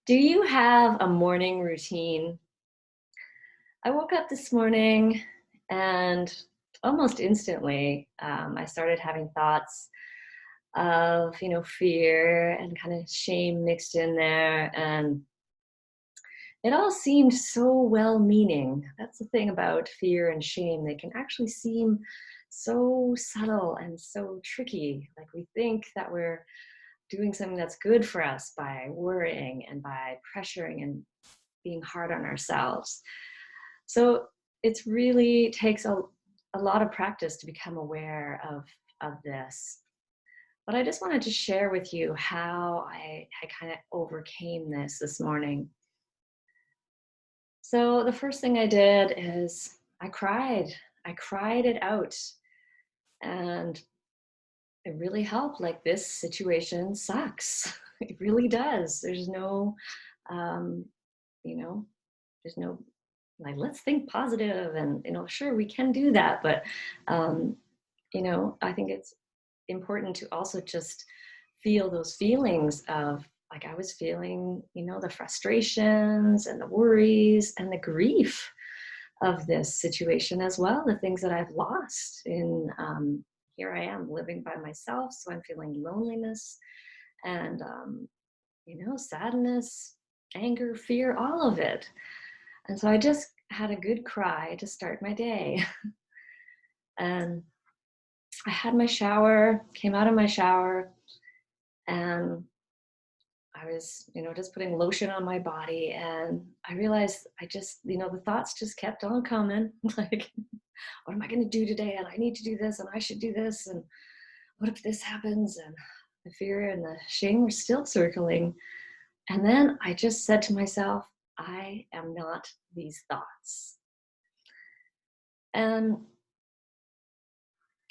Do you have a morning routine? I woke up this morning and almost instantly I started having thoughts of, fear and kind of shame mixed in there. And it all seemed so well meaning. That's the thing about fear and shame. They can actually seem so subtle and so tricky. Like we think that we're doing something that's good for us by worrying and by pressuring and being hard on ourselves. So it's really takes a lot of practice to become aware of this. But I just wanted to share with you how I kind of overcame this morning. So the first thing I did is I cried. I cried it out. And it really helped. Like, this situation sucks. It really does. Um, you know, there's no, like, let's think positive and, sure, we can do that. But, um, I think it's important to also just feel those feelings of, like, I was feeling, the frustrations and the worries and the grief of this situation as well, the things that I've lost in, here I am living by myself. So I'm feeling loneliness and, sadness, anger, fear, all of it. And so I just had a good cry to start my day. And I had my shower, came out of my shower, and I was, just putting lotion on my body. And I realized the thoughts just kept on coming. Like, what am I going to do today? And I need to do this, and I should do this. And what if this happens? And the fear and the shame were still circling. And then I just said to myself, I am not these thoughts. And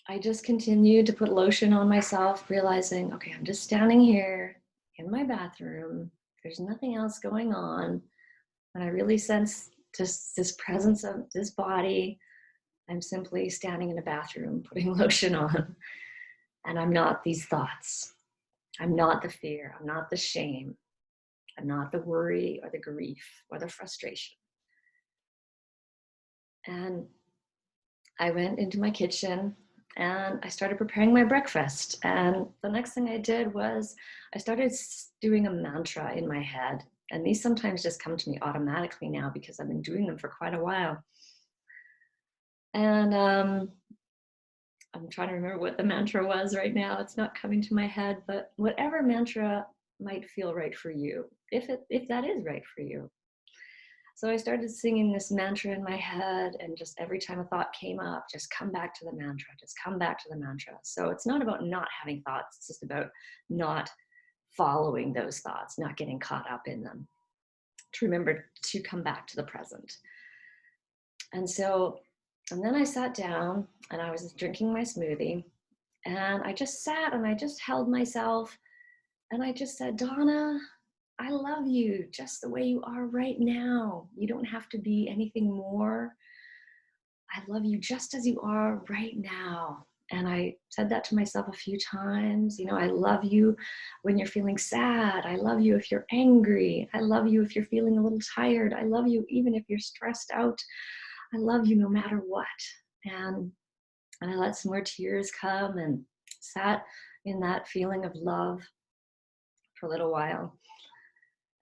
I just continued to put lotion on myself, realizing, okay, I'm just standing here in my bathroom. There's nothing else going on. And I really sense just this presence of this body. I'm simply standing in a bathroom, putting lotion on. And I'm not these thoughts. I'm not the fear. I'm not the shame. I'm not the worry or the grief or the frustration. And I went into my kitchen and I started preparing my breakfast. And the next thing I did was I started doing a mantra in my head. And these sometimes just come to me automatically now because I've been doing them for quite a while. And I'm trying to remember what the mantra was right now. It's not coming to my head, but whatever mantra might feel right for you, if that is right for you. So I started singing this mantra in my head, and just every time a thought came up, just come back to the mantra, just come back to the mantra. So it's not about not having thoughts, it's just about not following those thoughts, not getting caught up in them, to remember to come back to the present. And then I sat down and I was drinking my smoothie, and I just sat and I just held myself and I just said, Donna, I love you just the way you are right now. You don't have to be anything more. I love you just as you are right now. And I said that to myself a few times. I love you when you're feeling sad. I love you if you're angry. I love you if you're feeling a little tired. I love you even if you're stressed out. I love you no matter what. And I let some more tears come and sat in that feeling of love for a little while.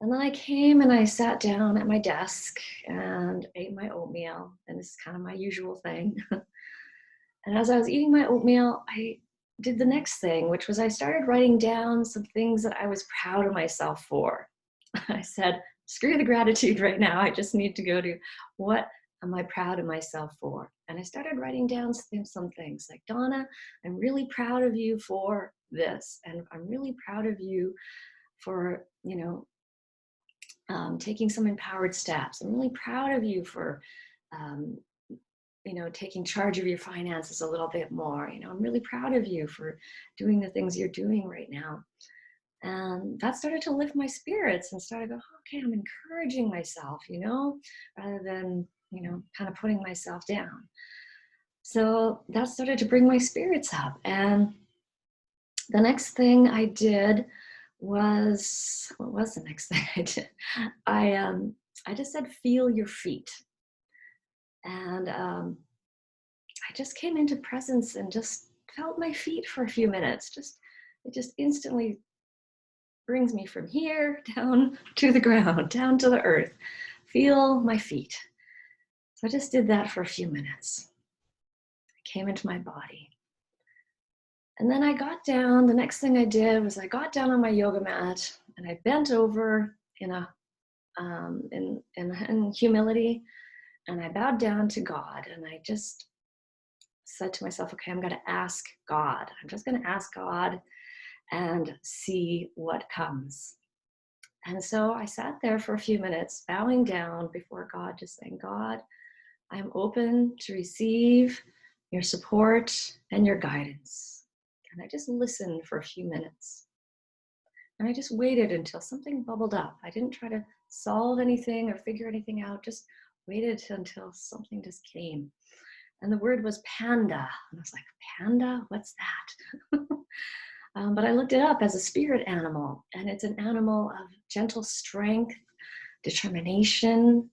And then I came and I sat down at my desk and ate my oatmeal. And this is kind of my usual thing. And as I was eating my oatmeal, I did the next thing, which was I started writing down some things that I was proud of myself for. I said, screw the gratitude right now. I just need to go to what am I proud of myself for? And I started writing down some things like, Donna, I'm really proud of you for this. And I'm really proud of you for, taking some empowered steps. I'm really proud of you for, taking charge of your finances a little bit more. I'm really proud of you for doing the things you're doing right now. And that started to lift my spirits and started to go, okay, I'm encouraging myself, rather than, kind of putting myself down. So that started to bring my spirits up. And the next thing I did was, what was the next thing I did? I just said, feel your feet. And I just came into presence and just felt my feet for a few minutes. It just instantly brings me from here down to the ground, down to the earth. Feel my feet. So I just did that for a few minutes. I came into my body. And then I got down. The next thing I did was I got down on my yoga mat and I bent over in humility, and I bowed down to God, and I just said to myself, okay, I'm going to ask God. I'm just going to ask God and see what comes. And so I sat there for a few minutes, bowing down before God, just saying, God, I'm open to receive your support and your guidance. And I just listened for a few minutes. And I just waited until something bubbled up. I didn't try to solve anything or figure anything out, just waited until something just came. And the word was panda. And I was like, panda? What's that? But I looked it up as a spirit animal, and it's an animal of gentle strength, determination,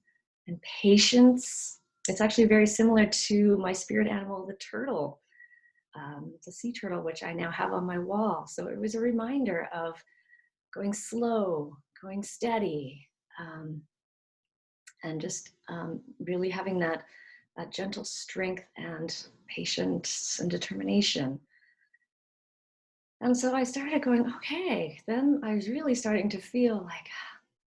and patience. It's actually very similar to my spirit animal, the turtle. It's a sea turtle, which I now have on my wall. So it was a reminder of going slow, going steady, and just really having that gentle strength and patience and determination. And so I started going, okay, then I was really starting to feel like,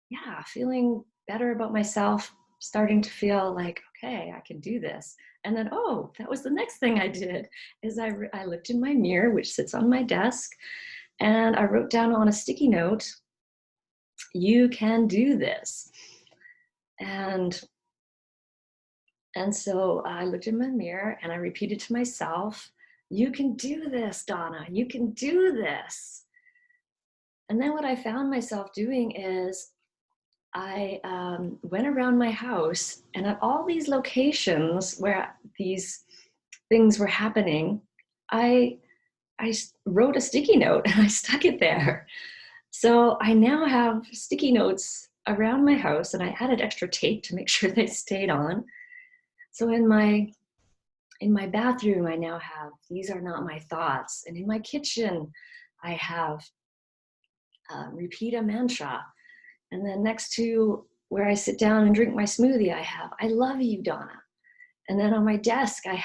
yeah, feeling better about myself, starting to feel like, okay, I can do this. And then, oh, that was the next thing I did, is I looked in my mirror, which sits on my desk, and I wrote down on a sticky note, you can do this. And so I looked in my mirror and I repeated to myself, you can do this, Donna, you can do this. And then what I found myself doing is I went around my house, and at all these locations where these things were happening, I wrote a sticky note and I stuck it there. So I now have sticky notes around my house, and I added extra tape to make sure they stayed on. So in my bathroom, I now have, these are not my thoughts. And in my kitchen, I have repeat a mantra. And then next to where I sit down and drink my smoothie, I have, I love you, Donna. And then on my desk, I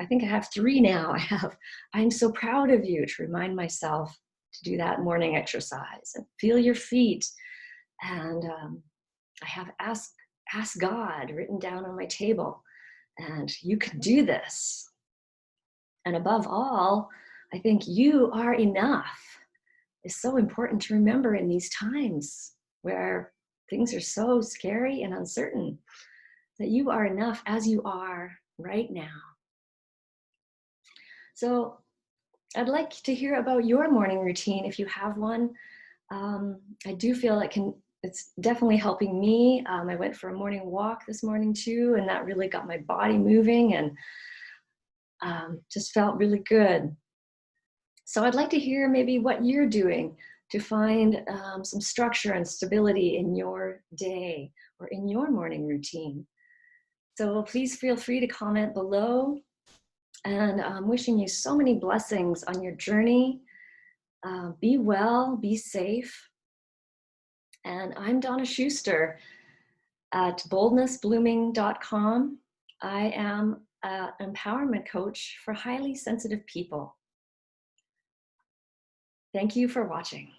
think I have 3 now. I have, I'm so proud of you, to remind myself to do that morning exercise, and feel your feet. And I have ask God written down on my table, and you can do this. And above all, I think you are enough is so important to remember in these times where things are so scary and uncertain, that you are enough as you are right now. So I'd like to hear about your morning routine if you have one. I do feel it's definitely helping me. I went for a morning walk this morning too, and that really got my body moving and just felt really good. So I'd like to hear maybe what you're doing to find some structure and stability in your day or in your morning routine. So please feel free to comment below, and I'm wishing you so many blessings on your journey. Be well, be safe. And I'm Donna Schuster at boldnessblooming.com. I am an empowerment coach for highly sensitive people. Thank you for watching.